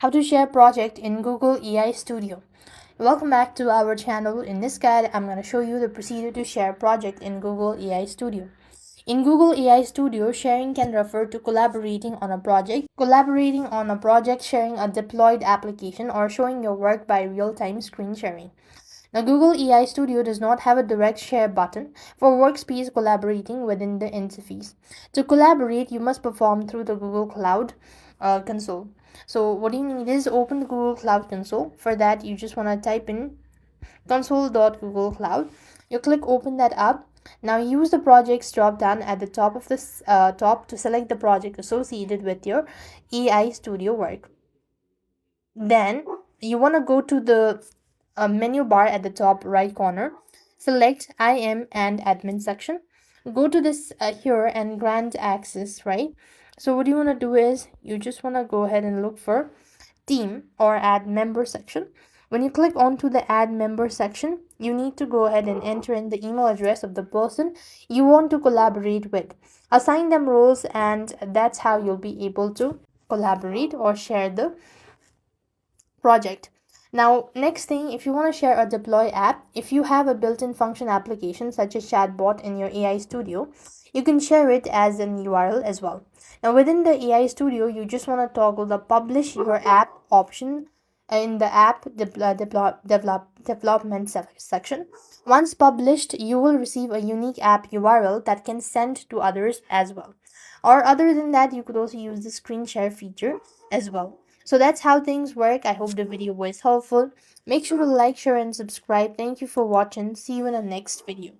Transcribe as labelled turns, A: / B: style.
A: How to share project in Google AI Studio. Welcome back to our channel. In this guide, I'm going to show you the procedure to share project in Google AI Studio. In Google AI Studio, sharing can refer to collaborating on a project, sharing a deployed application, or showing your work by real-time screen sharing. Now, Google AI Studio does not have a direct share button for workspace collaborating within the interface. To collaborate, you must perform through the Google Cloud console. So what you need is open the Google Cloud console. For that, you just want to type in console.googlecloud. You click open that up. Now use the projects drop down at the top of this top to select the project associated with your AI Studio work. Then you want to go to the menu bar at the top right corner. Select IM and admin section. Go to this here and grant access, right? So what you want to do is you just want to go ahead and look for team or add member section. When you click onto the add member section, you need to go ahead and enter in the email address of the person you want to collaborate with. Assign them roles, and that's how you'll be able to collaborate or share the project. Now, next thing, if you want to share a deploy app, if you have a built-in function application such as chatbot in your AI Studio, you can share it as an URL as well. Now, within the AI Studio, you just want to toggle the publish your app option in the app development section. Once published, you will receive a unique app URL that can send to others as well. Or other than that, you could also use the screen share feature as well. So that's how things work. I hope the video was helpful. Make sure to like, share, and subscribe. Thank you for watching. See you in the next video.